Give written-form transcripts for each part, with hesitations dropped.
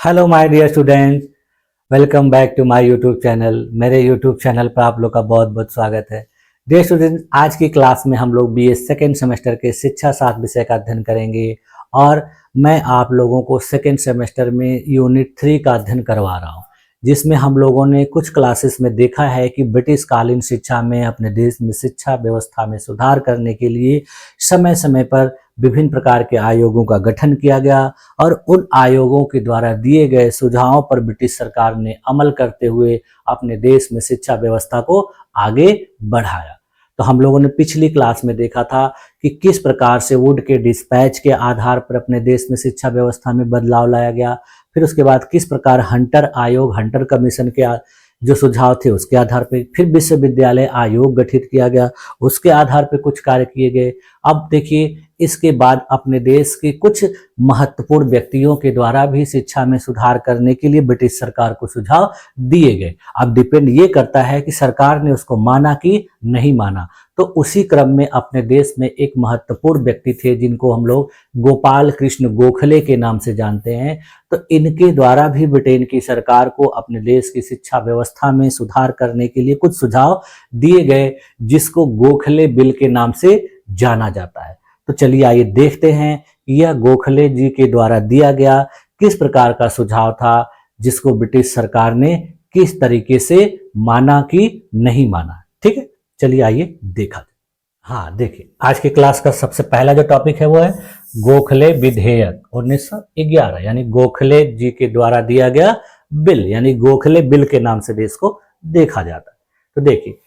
Hello my dear students, welcome back to my YouTube channel. मेरे YouTube channel पर आप लोग का बहुत बहुत स्वागत है। डियर स्टूडेंट्स, आज की क्लास में हम लोग बीए सेकेंड सेमेस्टर के शिक्षा शास्त्र विषय का अध्ययन करेंगे और मैं आप लोगों को सेकेंड सेमेस्टर में यूनिट 3 का अध्ययन करवा रहा हूँ, जिसमें हम लोगों ने कुछ क्लासेस में देखा है कि ब्रिटिश कालीन शिक्षा में अपने देश में शिक्षा व्यवस्था में सुधार करने के लिए समय समय पर विभिन्न प्रकार के आयोगों का गठन किया गया और उन आयोगों के द्वारा दिए गए सुझावों पर ब्रिटिश सरकार ने अमल करते हुए अपने देश में शिक्षा व्यवस्था को आगे बढ़ाया। तो हम लोगों ने पिछली क्लास में देखा था कि किस प्रकार से वुड के डिस्पैच के आधार पर अपने देश में शिक्षा व्यवस्था में बदलाव लाया गया। फिर उसके बाद किस प्रकार हंटर आयोग, हंटर कमीशन के जो सुझाव थे उसके आधार पर फिर विश्वविद्यालय आयोग गठित किया गया, उसके आधार पर कुछ कार्य किए गए। अब देखिए, इसके बाद अपने देश के कुछ महत्वपूर्ण व्यक्तियों के द्वारा भी शिक्षा में सुधार करने के लिए ब्रिटिश सरकार को सुझाव दिए गए। अब डिपेंड ये करता है कि सरकार ने उसको माना कि नहीं माना। तो उसी क्रम में अपने देश में एक महत्वपूर्ण व्यक्ति थे जिनको हम लोग गोपाल कृष्ण गोखले के नाम से जानते हैं। तो इनके द्वारा भी ब्रिटेन की सरकार को अपने देश की शिक्षा व्यवस्था में सुधार करने के लिए कुछ सुझाव दिए गए, जिसको गोखले बिल के नाम से जाना जाता है। तो चलिए आइए देखते हैं यह गोखले जी के द्वारा दिया गया किस प्रकार का सुझाव था, जिसको ब्रिटिश सरकार ने किस तरीके से माना कि नहीं माना। ठीक है, चलिए आइए देखा जाए। हाँ देखिए, आज की क्लास का सबसे पहला जो टॉपिक है वो है गोखले विधेयक 1911, यानी गोखले जी के द्वारा दिया गया बिल, यानी गोखले बिल के नाम से भी इसको देखा जाता है। तो देखिए,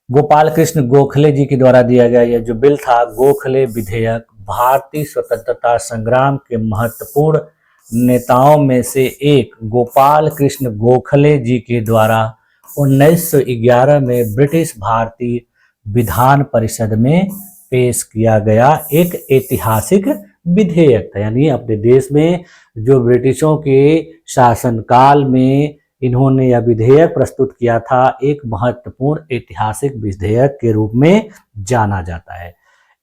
गोपाल कृष्ण गोखले जी के द्वारा दिया गया यह जो बिल था गोखले विधेयक, भारतीय स्वतंत्रता संग्राम के महत्वपूर्ण नेताओं में से एक गोपाल कृष्ण गोखले जी के द्वारा 1911 में ब्रिटिश भारतीय विधान परिषद में पेश किया गया एक ऐतिहासिक विधेयक था। यानी अपने देश में जो ब्रिटिशों के शासनकाल में इन्होंने यह विधेयक प्रस्तुत किया था, एक महत्वपूर्ण ऐतिहासिक विधेयक के रूप में जाना जाता है।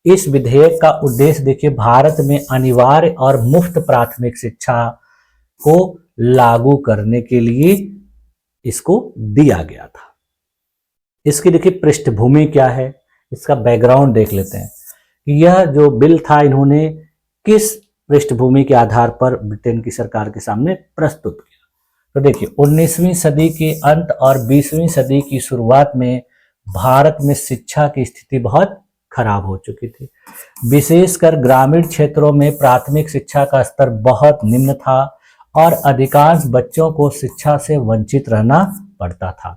इस विधेयक का उद्देश्य देखिए, भारत में अनिवार्य और मुफ्त प्राथमिक शिक्षा को लागू करने के लिए इसको दिया गया था। इसकी देखिए पृष्ठभूमि क्या है, इसका बैकग्राउंड देख लेते हैं कि यह जो बिल था इन्होंने किस पृष्ठभूमि के आधार पर ब्रिटेन की सरकार के सामने प्रस्तुत किया। तो देखिए, 19वीं सदी के अंत और 20वीं सदी की शुरुआत में भारत में शिक्षा की स्थिति बहुत खराब हो चुकी थी। विशेषकर ग्रामीण क्षेत्रों में प्राथमिक शिक्षा का स्तर बहुत निम्न था और अधिकांश बच्चों को शिक्षा से वंचित रहना पड़ता था।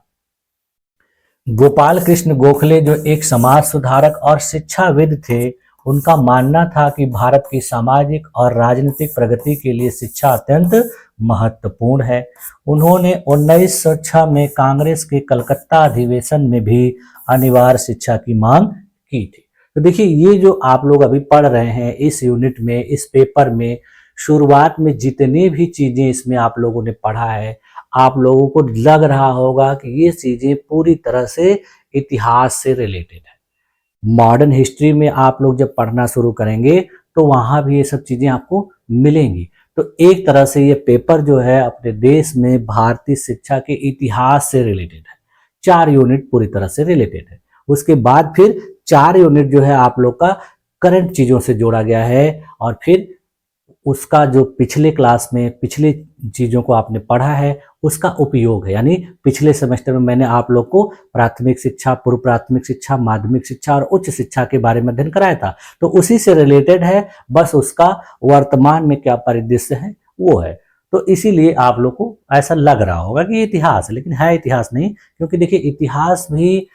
गोपाल कृष्ण गोखले जो एक समाज सुधारक और शिक्षाविद थे, उनका मानना था कि भारत की सामाजिक और राजनीतिक प्रगति के लिए शिक्षा अत्यंत महत्वपूर्ण है। उन्होंने 1906 में कांग्रेस के कलकत्ता अधिवेशन में भी अनिवार्य शिक्षा की मांग की थी। तो देखिए, ये जो आप लोग अभी पढ़ रहे हैं इस यूनिट में, इस पेपर में, शुरुआत में जितनी भी चीजें इसमें आप लोगों ने पढ़ा है, आप लोगों को लग रहा होगा कि ये चीजें पूरी तरह से इतिहास से रिलेटेड है। मॉडर्न हिस्ट्री में आप लोग जब पढ़ना शुरू करेंगे तो वहां भी ये सब चीजें आपको मिलेंगी। तो एक तरह से ये पेपर जो है अपने देश में भारतीय शिक्षा के इतिहास से रिलेटेड है। 4 यूनिट पूरी तरह से रिलेटेड है। उसके बाद फिर 4 यूनिट जो है आप लोग का करंट चीजों से जोड़ा गया है और फिर उसका जो पिछले क्लास में पिछले चीजों को आपने पढ़ा है उसका उपयोग है। यानी पिछले सेमेस्टर में मैंने आप लोग को प्राथमिक शिक्षा, पूर्व प्राथमिक शिक्षा, माध्यमिक शिक्षा और उच्च शिक्षा के बारे में अध्ययन कराया था, तो उसी से रिलेटेड है। बस उसका वर्तमान में क्या परिदृश्य है वो है। तो इसीलिए आप लोग को ऐसा लग रहा होगा कि इतिहास है, लेकिन है इतिहास नहीं। क्योंकि देखिए, इतिहास भी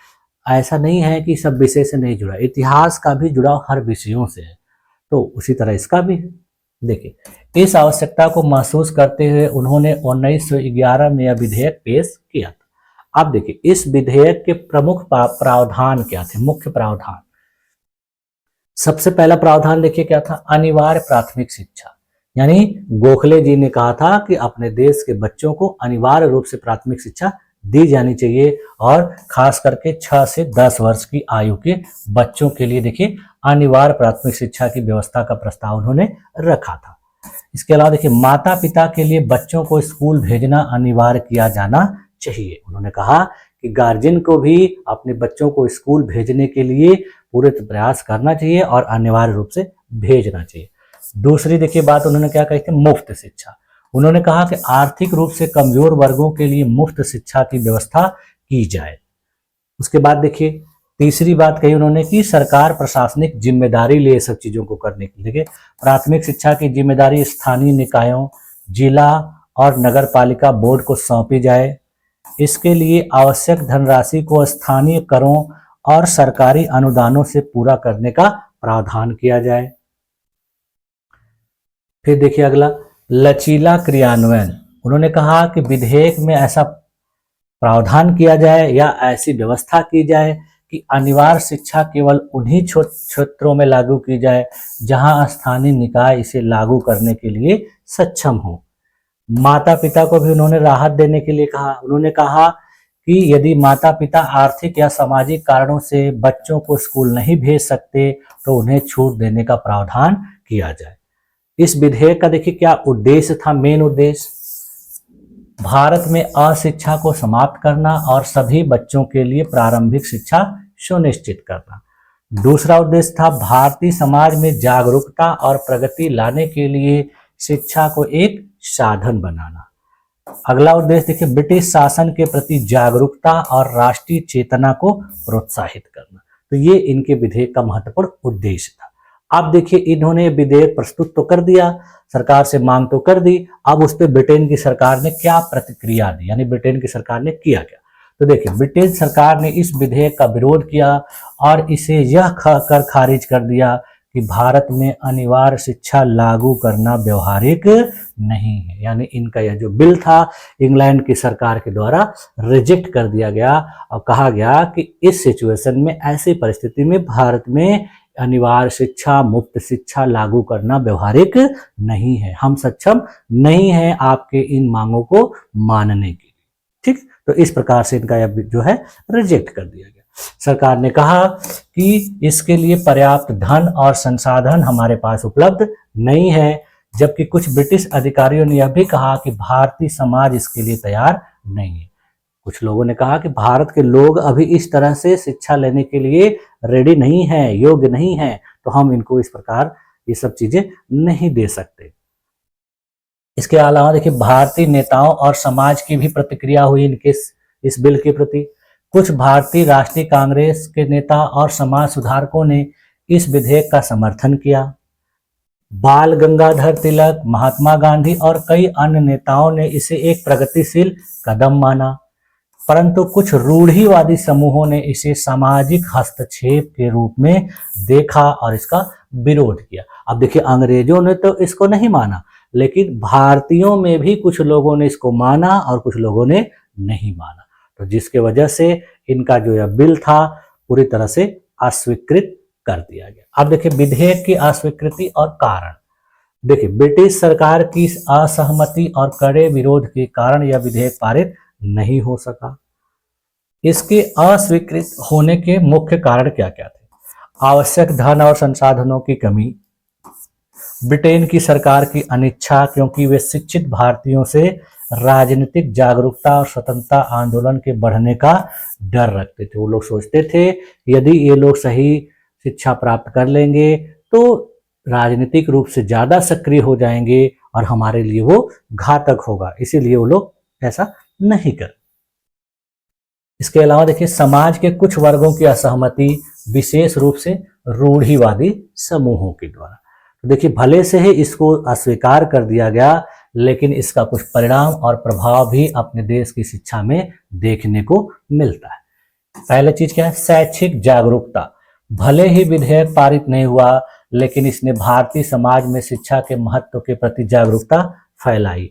ऐसा नहीं है कि सब विषय से नहीं जुड़ा, इतिहास का भी जुड़ाव हर विषयों से है। तो उसी तरह इसका भी है। देखिए, इस आवश्यकता को महसूस करते हुए उन्होंने 1911 में यह विधेयक पेश किया था। अब देखिए, इस विधेयक के प्रमुख प्रावधान क्या थे, मुख्य प्रावधान। सबसे पहला प्रावधान देखिए क्या था, अनिवार्य प्राथमिक शिक्षा। यानी गोखले जी ने कहा था कि अपने देश के बच्चों को अनिवार्य रूप से प्राथमिक शिक्षा दी जानी चाहिए और खास करके 6 से 10 वर्ष की आयु के बच्चों के लिए देखिए अनिवार्य प्राथमिक शिक्षा की व्यवस्था का प्रस्ताव उन्होंने रखा था। इसके अलावा देखिए, माता पिता के लिए बच्चों को स्कूल भेजना अनिवार्य किया जाना चाहिए। उन्होंने कहा कि गार्जियन को भी अपने बच्चों को स्कूल भेजने के लिए पूरे प्रयास करना चाहिए और अनिवार्य रूप से भेजना चाहिए। दूसरी देखिए बात उन्होंने क्या कही थी, मुफ्त शिक्षा। उन्होंने कहा कि आर्थिक रूप से कमजोर वर्गों के लिए मुफ्त शिक्षा की व्यवस्था की जाए। उसके बाद देखिए, तीसरी बात कही उन्होंने कि सरकार प्रशासनिक जिम्मेदारी ले सब चीजों को करने के लिए। प्राथमिक शिक्षा की जिम्मेदारी स्थानीय निकायों, जिला और नगर पालिका बोर्ड को सौंपी जाए। इसके लिए आवश्यक धनराशि को स्थानीय करों और सरकारी अनुदानों से पूरा करने का प्रावधान किया जाए। फिर देखिए अगला, लचीला क्रियान्वयन। उन्होंने कहा कि विधेयक में ऐसा प्रावधान किया जाए या ऐसी व्यवस्था की जाए कि अनिवार्य शिक्षा केवल उन्हीं क्षेत्रों में लागू की जाए जहां स्थानीय निकाय इसे लागू करने के लिए सक्षम हो। माता पिता को भी उन्होंने राहत देने के लिए कहा। उन्होंने कहा कि यदि माता पिता आर्थिक या सामाजिक कारणों से बच्चों को स्कूल नहीं भेज सकते तो उन्हें छूट देने का प्रावधान किया जाए। इस विधेयक का देखिए क्या उद्देश्य था, मेन उद्देश्य, भारत में अशिक्षा को समाप्त करना और सभी बच्चों के लिए प्रारंभिक शिक्षा सुनिश्चित करना। दूसरा उद्देश्य था भारतीय समाज में जागरूकता और प्रगति लाने के लिए शिक्षा को एक साधन बनाना। अगला उद्देश्य देखिए, ब्रिटिश शासन के प्रति जागरूकता और राष्ट्रीय चेतना को प्रोत्साहित करना। तो ये इनके विधेयक का महत्वपूर्ण उद्देश्य था। अब देखिए, इन्होंने विधेयक प्रस्तुत तो कर दिया, सरकार से मांग तो कर दी, अब उस पर ब्रिटेन की सरकार ने क्या प्रतिक्रिया दी, यानी ब्रिटेन की सरकार ने किया क्या। तो देखिए, ब्रिटेन सरकार ने इस विधेयक का विरोध किया और इसे यह कर खारिज कर दिया कि भारत में अनिवार्य शिक्षा लागू करना व्यवहारिक नहीं है। यानी इनका यह जो बिल था इंग्लैंड की सरकार के द्वारा रिजेक्ट कर दिया गया और कहा गया कि इस सिचुएशन में, ऐसी परिस्थिति में भारत में अनिवार्य शिक्षा, मुफ्त शिक्षा लागू करना व्यवहारिक नहीं है। हम सक्षम नहीं हैं आपके इन मांगों को मानने के लिए। ठीक, तो इस प्रकार से इनका यह जो है रिजेक्ट कर दिया गया। सरकार ने कहा कि इसके लिए पर्याप्त धन और संसाधन हमारे पास उपलब्ध नहीं है, जबकि कुछ ब्रिटिश अधिकारियों ने यह भी कहा कि भारतीय समाज इसके लिए तैयार नहीं है। कुछ लोगों ने कहा कि भारत के लोग अभी इस तरह से शिक्षा लेने के लिए रेडी नहीं है, योग्य नहीं है, तो हम इनको इस प्रकार ये सब चीजें नहीं दे सकते। इसके अलावा देखिए, भारतीय नेताओं और समाज की भी प्रतिक्रिया हुई इनके इस बिल के प्रति। कुछ भारतीय राष्ट्रीय कांग्रेस के नेता और समाज सुधारकों ने इस विधेयक का समर्थन किया। बाल गंगाधर तिलक, महात्मा गांधी और कई अन्य नेताओं ने इसे एक प्रगतिशील कदम माना, परंतु कुछ रूढ़िवादी समूहों ने इसे सामाजिक हस्तक्षेप के रूप में देखा और इसका विरोध किया। अब देखिए, अंग्रेजों ने तो इसको नहीं माना, लेकिन भारतीयों में भी कुछ लोगों ने इसको माना और कुछ लोगों ने नहीं माना, तो जिसके वजह से इनका जो यह बिल था पूरी तरह से अस्वीकृत कर दिया गया। अब देखिए, विधेयक की अस्वीकृति और कारण। देखिए, ब्रिटिश सरकार की असहमति और कड़े विरोध के कारण यह विधेयक पारित नहीं हो सका। इसके अस्वीकृत होने के मुख्य कारण क्या क्या थे? आवश्यक धन और संसाधनों की कमी, ब्रिटेन की सरकार की अनिच्छा, क्योंकि वे शिक्षित भारतीयों से राजनीतिक जागरूकता और स्वतंत्रता आंदोलन के बढ़ने का डर रखते थे। वो लोग सोचते थे यदि ये लोग सही शिक्षा प्राप्त कर लेंगे तो राजनीतिक रूप से ज्यादा सक्रिय हो जाएंगे और हमारे लिए वो घातक होगा, इसीलिए वो लोग ऐसा नहीं कर। इसके अलावा देखिए, समाज के कुछ वर्गों की असहमति, विशेष रूप से रूढ़िवादी समूहों के द्वारा। तो देखिए, भले से ही इसको अस्वीकार कर दिया गया, लेकिन इसका कुछ परिणाम और प्रभाव भी अपने देश की शिक्षा में देखने को मिलता है। पहले चीज क्या है? शैक्षिक जागरूकता। भले ही विधेयक पारित नहीं हुआ, लेकिन इसने भारतीय समाज में शिक्षा के महत्व के प्रति जागरूकता फैलाई।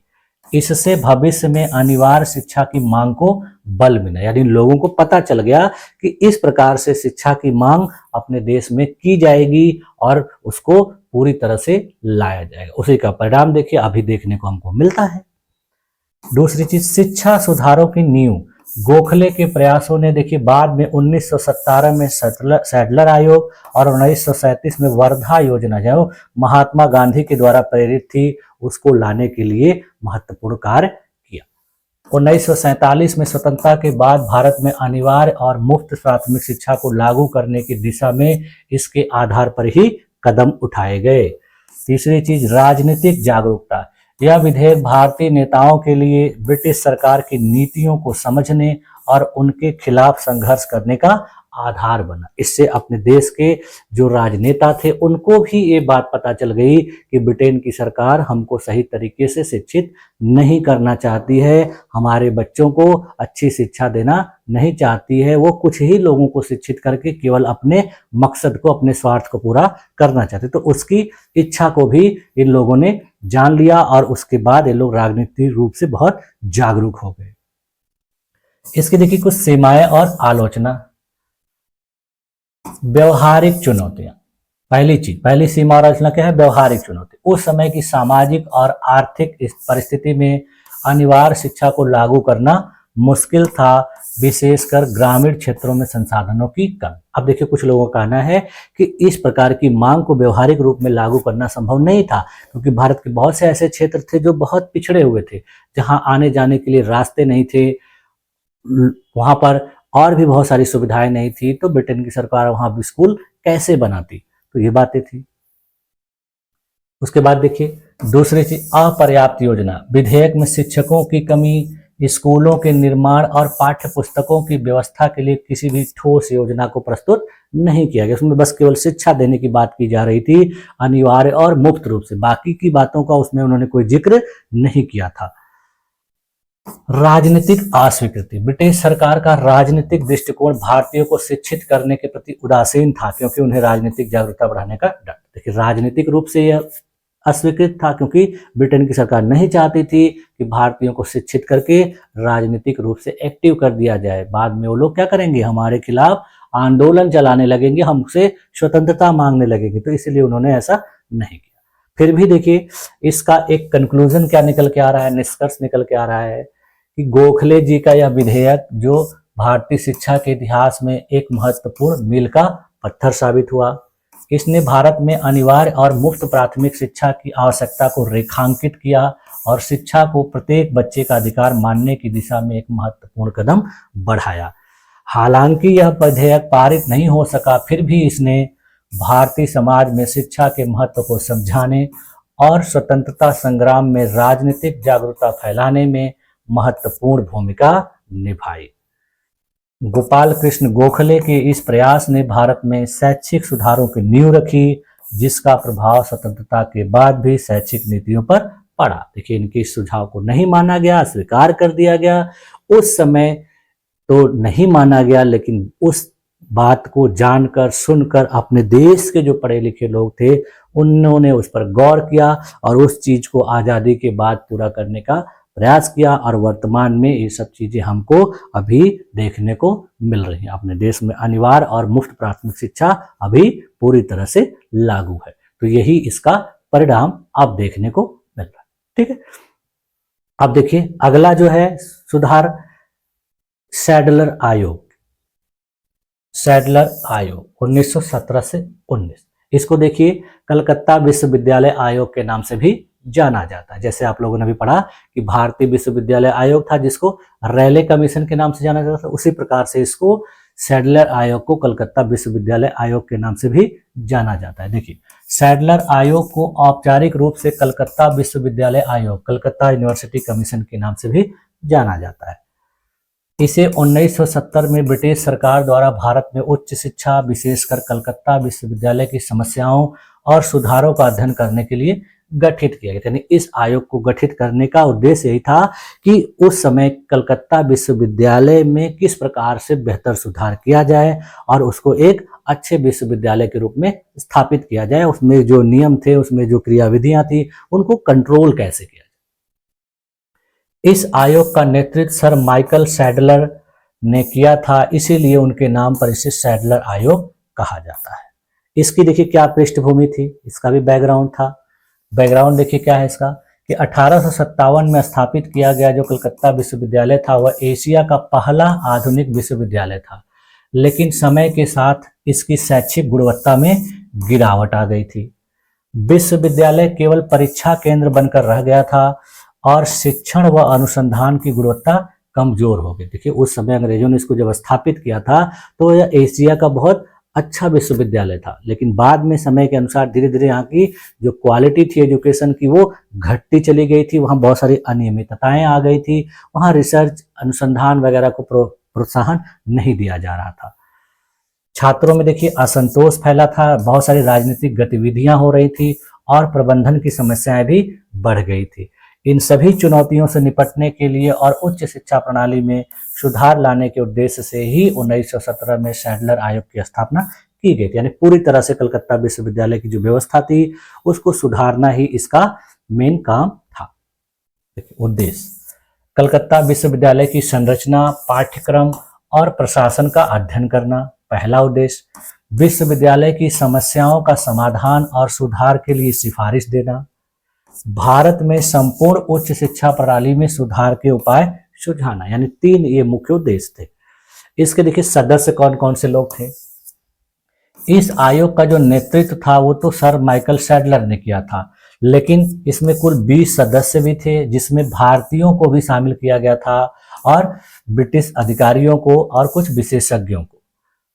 इससे भविष्य में अनिवार्य शिक्षा की मांग को बल मिला, यानी लोगों को पता चल गया कि इस प्रकार से शिक्षा की मांग अपने देश में की जाएगी और उसको पूरी तरह से लाया जाएगा। उसी का परिणाम देखिए अभी देखने को हमको मिलता है। दूसरी चीज, शिक्षा सुधारों की नींव। गोखले के प्रयासों ने देखिए बाद में 1917 में सैडलर आयोग और 1937 में वर्धा योजना जो महात्मा गांधी के द्वारा प्रेरित थी, उसको लाने के लिए महत्वपूर्ण कार्य किया। 1947 में स्वतंत्रता के बाद भारत में अनिवार्य और मुफ्त प्राथमिक शिक्षा को लागू करने की दिशा में इसके आधार पर ही कदम उठाए गए। तीसरी चीज, राजनीतिक जागरूकता। यह विधेयक भारतीय नेताओं के लिए ब्रिटिश सरकार की नीतियों को समझने और उनके खिलाफ संघर्ष करने का आधार बना। इससे अपने देश के जो राजनेता थे उनको भी ये बात पता चल गई कि ब्रिटेन की सरकार हमको सही तरीके से शिक्षित नहीं करना चाहती है, हमारे बच्चों को अच्छी शिक्षा देना नहीं चाहती है, वो कुछ ही लोगों को शिक्षित करके केवल अपने मकसद को, अपने स्वार्थ को पूरा करना चाहते। तो उसकी इच्छा को भी इन लोगों ने जान लिया और उसके बाद ये लोग राजनीतिक रूप से बहुत जागरूक हो गए। इसकी देखिए कुछ सीमाएं और आलोचना। व्यवहारिक चुनौतियां। पहली सीमा और आलोचना क्या है? व्यवहारिक चुनौती। उस समय की सामाजिक और आर्थिक परिस्थिति में अनिवार्य शिक्षा को लागू करना मुश्किल था, विशेषकर ग्रामीण क्षेत्रों में संसाधनों की कमी। अब देखिए कुछ लोगों का कहना है कि इस प्रकार की मांग को व्यवहारिक रूप में लागू करना संभव नहीं था, क्योंकि भारत के बहुत से ऐसे क्षेत्र थे जो बहुत पिछड़े हुए थे, जहां आने जाने के लिए रास्ते नहीं थे, वहां पर और भी बहुत सारी सुविधाएं नहीं थी, तो ब्रिटेन की सरकार वहां स्कूल कैसे बनाती? तो ये बातें थी। उसके बाद देखिए दूसरी चीज, अपर्याप्त योजना। विधेयक में शिक्षकों की कमी, स्कूलों के निर्माण और पाठ्य पुस्तकों की व्यवस्था के लिए किसी भी ठोस योजना को प्रस्तुत नहीं किया गया। उसमें बस केवल शिक्षा देने की बात की जा रही थी, अनिवार्य और मुफ्त रूप से। बाकी की बातों का उसमें उन्होंने कोई जिक्र नहीं किया था। राजनीतिक अस्वीकृति। ब्रिटिश सरकार का राजनीतिक दृष्टिकोण भारतीयों को शिक्षित करने के प्रति उदासीन था, क्योंकि उन्हें राजनीतिक जागरूकता बढ़ाने का डर। देखिए राजनीतिक रूप से यह अस्वीकृत था, क्योंकि ब्रिटेन की सरकार नहीं चाहती थी कि भारतीयों को शिक्षित करके राजनीतिक रूप से एक्टिव कर दिया जाए। बाद में वो लोग क्या करेंगे? हमारे खिलाफ आंदोलन चलाने लगेंगे, हमसे स्वतंत्रता मांगने लगेंगे। तो इसलिए उन्होंने ऐसा नहीं किया। फिर भी देखिए इसका एक कंक्लूजन क्या निकल के आ रहा है, निष्कर्ष निकल के आ रहा है कि गोखले जी का यह विधेयक जो भारतीय शिक्षा के इतिहास में एक महत्वपूर्ण मील का पत्थर साबित हुआ। इसने भारत में अनिवार्य और मुफ्त प्राथमिक शिक्षा की आवश्यकता को रेखांकित किया और शिक्षा को प्रत्येक बच्चे का अधिकार मानने की दिशा में एक महत्वपूर्ण कदम बढ़ाया। हालांकि यह विधेयक पारित नहीं हो सका, फिर भी इसने भारतीय समाज में शिक्षा के महत्व को समझाने और स्वतंत्रता संग्राम में राजनीतिक जागरूकता फैलाने में महत्वपूर्ण भूमिका निभाई। गोपाल कृष्ण गोखले के इस प्रयास ने भारत में शैक्षिक सुधारों की नींव रखी, जिसका प्रभाव स्वतंत्रता के बाद भी शैक्षिक नीतियों पर पड़ा। देखिए इनके इस सुझाव को नहीं माना गया, स्वीकार कर दिया गया। उस समय तो नहीं माना गया, लेकिन उस बात को जानकर सुनकर अपने देश के जो पढ़े लिखे लोग थे उन्होंने उस पर गौर किया और उस चीज को आजादी के बाद पूरा करने का प्रयास किया। और वर्तमान में ये सब चीजें हमको अभी देखने को मिल रही हैं। अपने देश में अनिवार्य और मुफ्त प्राथमिक शिक्षा अभी पूरी तरह से लागू है। तो यही इसका परिणाम अब देखने को मिल रहा है। ठीक है, अब देखिए अगला जो है सुधार, सैडलर आयोग। सैडलर आयोग 1917 से 19, इसको देखिए कलकत्ता विश्वविद्यालय आयोग के नाम से भी जाना जाता है। जैसे आप लोगों ने भी पढ़ा कि भारतीय विश्वविद्यालय आयोग था जिसको रैले कमीशन के नाम से जाना जाता था, उसी प्रकार से इसको सैडलर आयोग को कलकत्ता विश्वविद्यालय आयोग के नाम से भी जाना जाता है। देखिए सैडलर आयोग को औपचारिक रूप से कलकत्ता विश्वविद्यालय आयोग, कलकत्ता यूनिवर्सिटी कमीशन के नाम से भी जाना जाता है। इसे 1970 में ब्रिटिश सरकार द्वारा भारत में उच्च शिक्षा, विशेषकर कलकत्ता विश्वविद्यालय की समस्याओं और सुधारों का अध्ययन करने के लिए गठित किया गया। यानी इस आयोग को गठित करने का उद्देश्य यही था कि उस समय कलकत्ता विश्वविद्यालय में किस प्रकार से बेहतर सुधार किया जाए और उसको एक अच्छे विश्वविद्यालय के रूप में स्थापित किया जाए। उसमें जो नियम थे, उसमें जो क्रियाविधियां थी, उनको कंट्रोल कैसे किया जाए। इस आयोग का नेतृत्व सर माइकल सैडलर ने किया था, इसीलिए उनके नाम पर इसे सैडलर आयोग कहा जाता है। इसकी देखिए क्या पृष्ठभूमि थी, इसका भी बैकग्राउंड था। बैकग्राउंड देखिए क्या है इसका, कि 1857 में स्थापित किया गया जो कलकत्ता विश्वविद्यालय था वह एशिया का पहला आधुनिक विश्वविद्यालय था, लेकिन समय के साथ इसकी शैक्षिक गुणवत्ता में गिरावट आ गई थी। विश्वविद्यालय केवल परीक्षा केंद्र बनकर रह गया था और शिक्षण व अनुसंधान की गुणवत्ता कमजोर हो गई। देखिए उस समय अंग्रेजों ने इसको जब स्थापित किया था तो यह एशिया का बहुत अच्छा विश्वविद्यालय था, लेकिन बाद में समय के अनुसार धीरे धीरे यहाँ की जो क्वालिटी थी एजुकेशन की वो घटती चली गई थी। वहाँ बहुत सारी अनियमितताएं आ गई थी, वहाँ रिसर्च अनुसंधान वगैरह को प्रोत्साहन नहीं दिया जा रहा था। छात्रों में देखिए असंतोष फैला था, बहुत सारी राजनीतिक गतिविधियां हो रही थी और प्रबंधन की समस्याएं भी बढ़ गई थी। इन सभी चुनौतियों से निपटने के लिए और उच्च शिक्षा प्रणाली में सुधार लाने के उद्देश्य से ही 1917 में सैडलर आयोग की स्थापना की गई थी। यानी पूरी तरह से कलकत्ता विश्वविद्यालय की जो व्यवस्था थी उसको सुधारना ही इसका मेन काम था। उद्देश्य, कलकत्ता विश्वविद्यालय की संरचना, पाठ्यक्रम और प्रशासन का अध्ययन करना। पहला उद्देश्य, विश्वविद्यालय की समस्याओं का समाधान और सुधार के लिए सिफारिश देना। भारत में संपूर्ण उच्च शिक्षा प्रणाली में सुधार के उपाय सुझाना। यानी 3 ये मुख्य उद्देश्य थे। इसके देखिए सदस्य कौन कौन से लोग थे। इस आयोग का जो नेतृत्व था वो तो सर माइकल सैडलर ने किया था, लेकिन इसमें कुल 20 सदस्य भी थे, जिसमें भारतीयों को भी शामिल किया गया था और ब्रिटिश अधिकारियों को और कुछ विशेषज्ञों को।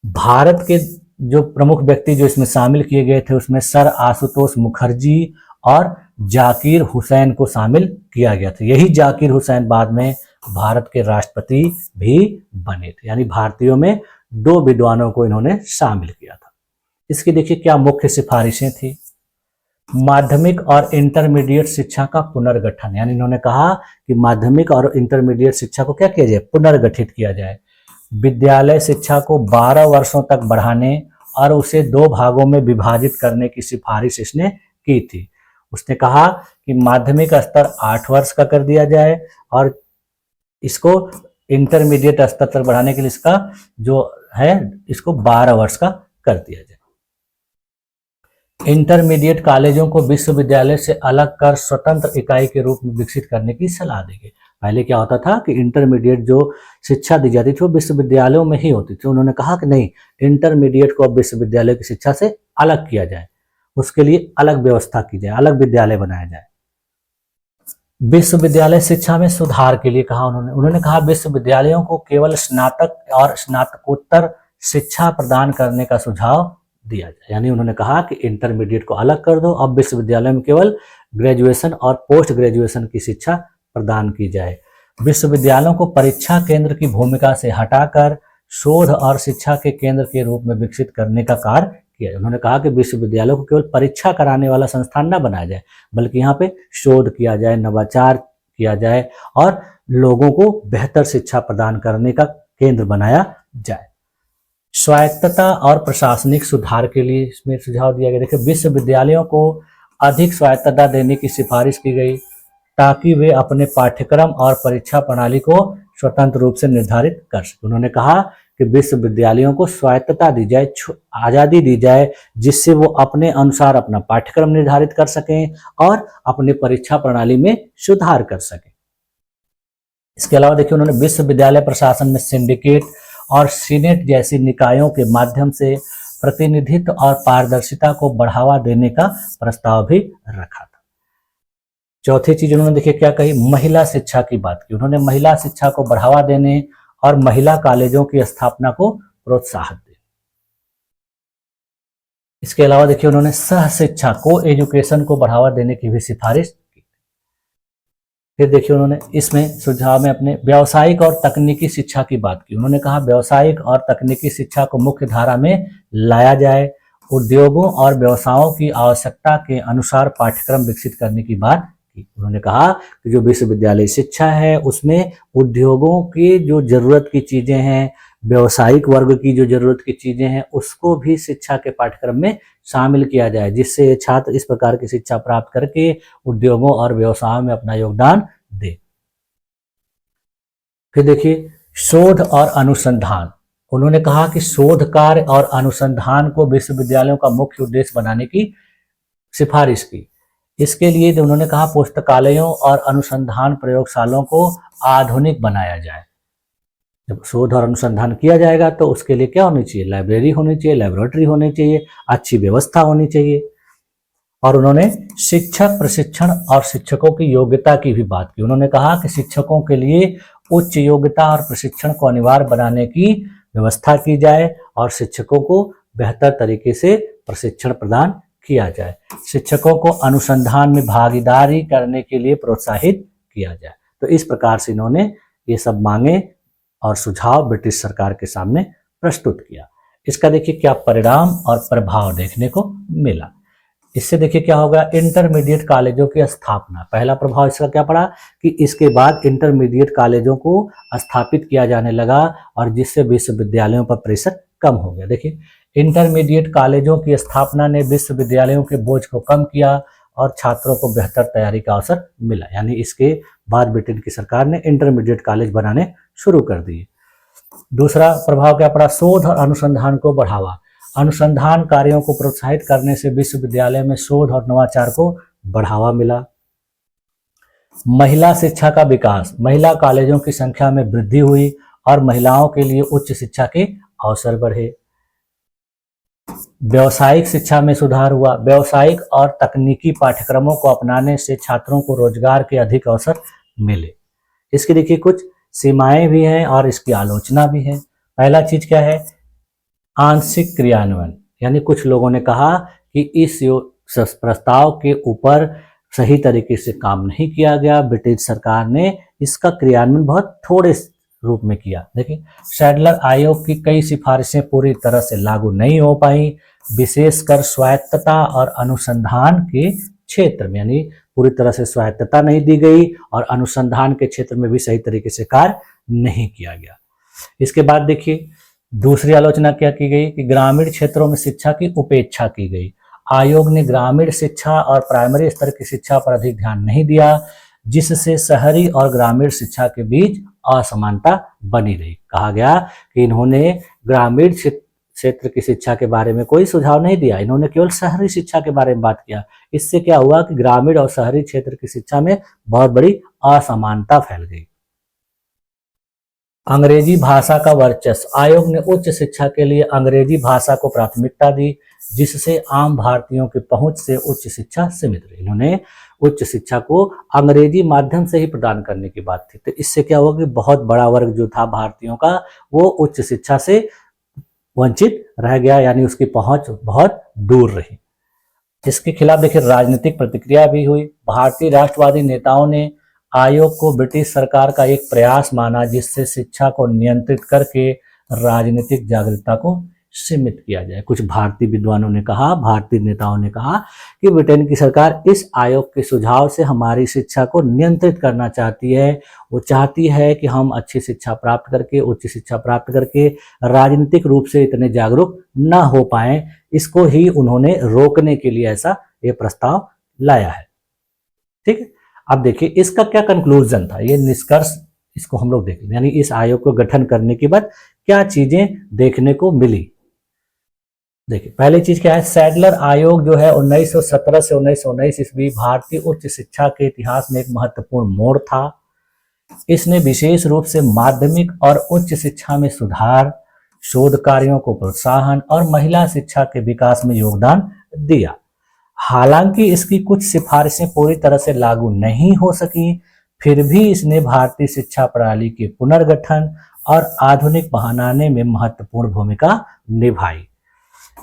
भारत के जो प्रमुख व्यक्ति जो इसमें शामिल किए गए थे उसमें सर आशुतोष मुखर्जी और जाकिर हुसैन को शामिल किया गया था। यही जाकिर हुसैन बाद में भारत के राष्ट्रपति भी बने थे। यानी भारतीयों में 2 विद्वानों को इन्होंने शामिल किया था। इसकी देखिए क्या मुख्य सिफारिशें थी। माध्यमिक और इंटरमीडिएट शिक्षा का पुनर्गठन, यानी इन्होंने कहा कि माध्यमिक और इंटरमीडिएट शिक्षा को क्या किया जाए, पुनर्गठित किया जाए। विद्यालय शिक्षा को 12 वर्षों तक बढ़ाने और उसे 2 भागों में विभाजित करने की सिफारिश इसने की थी। उसने कहा कि माध्यमिक स्तर 8 वर्ष का कर दिया जाए और इसको इंटरमीडिएट स्तर तक बढ़ाने के लिए इसका जो है इसको 12 वर्ष का कर दिया जाए। इंटरमीडिएट कॉलेजों को विश्वविद्यालय से अलग कर स्वतंत्र इकाई के रूप में विकसित करने की सलाह दी गई। पहले क्या होता था कि इंटरमीडिएट जो शिक्षा दी जाती थी वो विश्वविद्यालयों में ही होती थी। उन्होंने कहा कि नहीं, इंटरमीडिएट को अब विश्वविद्यालय की शिक्षा से अलग किया जाए, उसके लिए अलग व्यवस्था की जाए, अलग विद्यालय बनाया जाए। विश्वविद्यालय शिक्षा में सुधार के लिए कहा उन्होंने कहा विश्वविद्यालयों को केवल स्नातक और स्नातकोत्तर शिक्षा प्रदान करने का सुझाव दिया जाए। यानी उन्होंने कहा कि इंटरमीडिएट को अलग कर दो, अब विश्वविद्यालय में केवल ग्रेजुएशन और पोस्ट ग्रेजुएशन की शिक्षा प्रदान की जाए। विश्वविद्यालयों को परीक्षा केंद्र की भूमिका से हटाकर शोध और शिक्षा के केंद्र के रूप में विकसित करने का कार्य किया। उन्होंने कहा कि विश्वविद्यालयों को केवल परीक्षा कराने वाला संस्थान न बनाया जाए, बल्कि यहाँ पे शोध किया जाए, नवाचार किया जाए और लोगों को बेहतर शिक्षा प्रदान करने का केंद्र बनाया जाए। स्वायत्तता और प्रशासनिक सुधार के लिए इसमें सुझाव दिया गया। देखिए विश्वविद्यालयों को अधिक स्वायत्तता देने की सिफारिश की गई ताकि वे अपने पाठ्यक्रम और परीक्षा प्रणाली को स्वतंत्र रूप से निर्धारित कर सकें। उन्होंने कहा कि विश्वविद्यालयों को स्वायत्तता दी जाए, आज़ादी दी जाए, जिससे वो अपने अनुसार अपना पाठ्यक्रम निर्धारित कर सकें और अपने परीक्षा प्रणाली में सुधार कर सकें। इसके अलावा देखिए उन्होंने विश्वविद्यालय प्रशासन में सिंडिकेट और सीनेट जैसी निकायों के माध्यम से प्रतिनिधित्व और पारदर्शिता को बढ़ावा देने का प्रस्ताव भी रखा था। चौथी चीज उन्होंने देखिए क्या कही, महिला शिक्षा की बात की। उन्होंने महिला शिक्षा को बढ़ावा देने और महिला कॉलेजों की स्थापना को प्रोत्साहन दिया। इसके अलावा देखिए उन्होंने सह शिक्षा को एजुकेशन को बढ़ावा देने की भी सिफारिश की। फिर देखिए उन्होंने इसमें सुझाव में अपने व्यावसायिक और तकनीकी शिक्षा की बात की। उन्होंने कहा व्यावसायिक और तकनीकी शिक्षा को मुख्य धारा में लाया जाए, उद्योगों और व्यवसायों की आवश्यकता के अनुसार पाठ्यक्रम विकसित करने की बात की। उन्होंने कहा कि जो विश्वविद्यालय शिक्षा है उसमें उद्योगों की जो जरूरत की चीजें हैं, व्यवसायिक वर्ग की जो जरूरत की चीजें हैं, उसको भी शिक्षा के पाठ्यक्रम में शामिल किया जाए, जिससे छात्र इस प्रकार की शिक्षा प्राप्त करके उद्योगों और व्यवसायों में अपना योगदान दे। फिर देखिए शोध और अनुसंधान। उन्होंने कहा कि शोध कार्य और अनुसंधान को विश्वविद्यालयों का मुख्य उद्देश्य बनाने की सिफारिश की। इसके लिए जो उन्होंने कहा पुस्तकालयों और अनुसंधान प्रयोगशालाओं को आधुनिक बनाया जाए। जब शोध और अनुसंधान किया जाएगा तो उसके लिए क्या होनी चाहिए, लाइब्रेरी होनी चाहिए, लेबोरेटरी होनी चाहिए, अच्छी व्यवस्था होनी चाहिए। और उन्होंने शिक्षक प्रशिक्षण और शिक्षकों की योग्यता की भी बात की। उन्होंने कहा कि शिक्षकों के लिए उच्च योग्यता और प्रशिक्षण को अनिवार्य बनाने की व्यवस्था की जाए और शिक्षकों को बेहतर तरीके से प्रशिक्षण प्रदान किया जाए। शिक्षकों को अनुसंधान में भागीदारी करने के लिए प्रोत्साहित किया जाए। तो इस प्रकार से इन्होंने ये सब मांगे और सुझाव ब्रिटिश सरकार के सामने प्रस्तुत किया। इसका देखिए क्या परिणाम और प्रभाव देखने को मिला। इससे देखिए क्या होगा, इंटरमीडिएट कॉलेजों की स्थापना। पहला प्रभाव इसका क्या पड़ा कि इसके बाद इंटरमीडिएट कॉलेजों को स्थापित किया जाने लगा और जिससे विश्वविद्यालयों पर प्रेशर कम हो गया। देखिए इंटरमीडिएट कॉलेजों की स्थापना ने विश्वविद्यालयों के बोझ को कम किया और छात्रों को बेहतर तैयारी का अवसर मिला। यानी इसके बाद ब्रिटेन की सरकार ने इंटरमीडिएट कॉलेज बनाने शुरू कर दिए। दूसरा प्रभाव क्या पड़ा, शोध और अनुसंधान को बढ़ावा। अनुसंधान कार्यों को प्रोत्साहित करने से विश्वविद्यालय में शोध और नवाचार को बढ़ावा मिला। महिला शिक्षा का विकास। महिला कॉलेजों की संख्या में वृद्धि हुई और महिलाओं के लिए उच्च शिक्षा के अवसर बढ़े। व्यावसायिक शिक्षा में सुधार हुआ। व्यावसायिक और तकनीकी पाठ्यक्रमों को अपनाने से छात्रों को रोजगार के अधिक अवसर मिले। इसकी देखिए कुछ सीमाएं भी हैं और इसकी आलोचना भी है। पहला चीज क्या है, आंशिक क्रियान्वयन। यानी कुछ लोगों ने कहा कि इस प्रस्ताव के ऊपर सही तरीके से काम नहीं किया गया। ब्रिटिश सरकार ने इसका क्रियान्वयन बहुत थोड़े रूप में किया। देखिए सैडलर आयोग की कई सिफारिशें पूरी तरह से लागू नहीं हो पाई, विशेषकर स्वायत्तता और अनुसंधान के क्षेत्र में। यानी पूरी तरह से स्वायत्तता नहीं दी गई और अनुसंधान के क्षेत्र में भी सही तरीके से कार्य नहीं किया गया। इसके बाद देखिए दूसरी आलोचना क्या की गई कि ग्रामीण क्षेत्रों में शिक्षा की उपेक्षा की गई। आयोग ने ग्रामीण शिक्षा और प्राइमरी स्तर की शिक्षा पर अधिक ध्यान नहीं दिया, जिससे शहरी और ग्रामीण शिक्षा के बीच असमानता बनी रही। कहा गया कि इन्होंने ग्रामीण क्षेत्र की शिक्षा के बारे में कोई सुझाव नहीं दिया, इन्होंने केवल शहरी शिक्षा के बारे में बात किया। इससे क्या हुआ कि ग्रामीण और शहरी क्षेत्र की शिक्षा में बहुत बड़ी असमानता फैल गई। अंग्रेजी भाषा का वर्चस्व। आयोग ने उच्च शिक्षा के लिए अंग्रेजी भाषा को प्राथमिकता दी, जिससे आम भारतीयों की पहुंच से उच्च शिक्षा सीमित रही। इन्होंने उच्च शिक्षा को अंग्रेजी माध्यम से ही प्रदान करने की बात थी। तो इससे क्या हुआ कि बहुत बड़ा वर्ग जो था भारतीयों का वो उच्च शिक्षा से वंचित रह गया, यानी उसकी पहुंच बहुत दूर रही। इसके खिलाफ देखिए राजनीतिक प्रतिक्रिया भी हुई। भारतीय राष्ट्रवादी नेताओं ने आयोग को ब्रिटिश सरकार का एक प्रयास माना, जिससे शिक्षा को नियंत्रित करके राजनीतिक जागरूकता को सीमित किया जाए। कुछ भारतीय विद्वानों ने कहा, भारतीय नेताओं ने कहा कि ब्रिटेन की सरकार इस आयोग के सुझाव से हमारी शिक्षा को नियंत्रित करना चाहती है। वो चाहती है कि हम अच्छी शिक्षा प्राप्त करके, उच्च शिक्षा प्राप्त करके राजनीतिक रूप से इतने जागरूक न हो पाए। इसको ही उन्होंने रोकने के लिए ऐसा ये प्रस्ताव लाया है। ठीक है, अब देखिए इसका क्या कंक्लूजन था, ये निष्कर्ष इसको हम लोग देखें। यानी इस आयोग को गठन करने के बाद क्या चीजें देखने को मिली। देखिए पहली चीज क्या है, सैडलर आयोग जो है 1917 से 1919 ईस्वी भारतीय उच्च शिक्षा के इतिहास में एक महत्वपूर्ण मोड़ था। इसने विशेष रूप से माध्यमिक और उच्च शिक्षा में सुधार, शोध कार्यों को प्रोत्साहन और महिला शिक्षा के विकास में योगदान दिया। हालांकि इसकी कुछ सिफारिशें पूरी तरह से लागू नहीं हो सकी, फिर भी इसने भारतीय शिक्षा प्रणाली के पुनर्गठन और आधुनिक बनाने में महत्वपूर्ण भूमिका निभाई।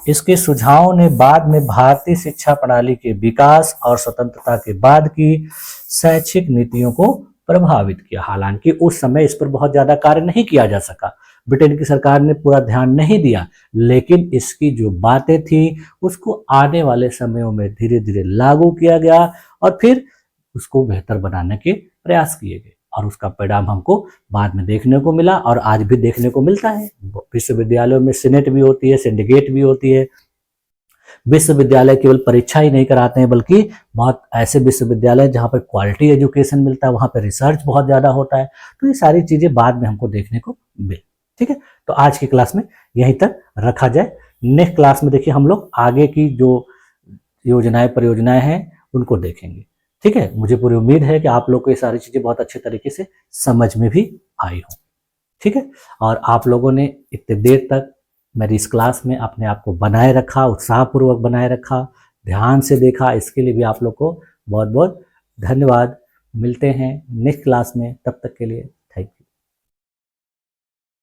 इसके सुझावों ने बाद में भारतीय शिक्षा प्रणाली के विकास और स्वतंत्रता के बाद की शैक्षिक नीतियों को प्रभावित किया। हालांकि उस समय इस पर बहुत ज्यादा कार्य नहीं किया जा सका, ब्रिटेन की सरकार ने पूरा ध्यान नहीं दिया, लेकिन इसकी जो बातें थी उसको आने वाले समयों में धीरे धीरे लागू किया गया और फिर उसको बेहतर बनाने के प्रयास किए गए और उसका परिणाम हमको बाद में देखने को मिला और आज भी देखने को मिलता है। विश्वविद्यालयों में सीनेट भी होती है, सिंडिकेट भी होती है। विश्वविद्यालय केवल परीक्षा ही नहीं कराते हैं, बल्कि बहुत ऐसे विश्वविद्यालय जहाँ पर क्वालिटी एजुकेशन मिलता है, वहाँ पर रिसर्च बहुत ज़्यादा होता है। तो ये सारी चीज़ें बाद में हमको देखने को मिली। ठीक है, तो आज की क्लास में यहीं तक रखा जाए। नेक्स्ट क्लास में देखिए हम लोग आगे की जो योजनाएं परियोजनाएं हैं उनको देखेंगे। ठीक है, मुझे पूरी उम्मीद है कि आप लोग को ये सारी चीज़ें बहुत अच्छे तरीके से समझ में भी आई हों। ठीक है, और आप लोगों ने इतने देर तक मेरी इस क्लास में अपने आप को बनाए रखा, उत्साहपूर्वक बनाए रखा, ध्यान से देखा, इसके लिए भी आप लोग को बहुत बहुत धन्यवाद। मिलते हैं नेक्स्ट क्लास में, तब तक के लिए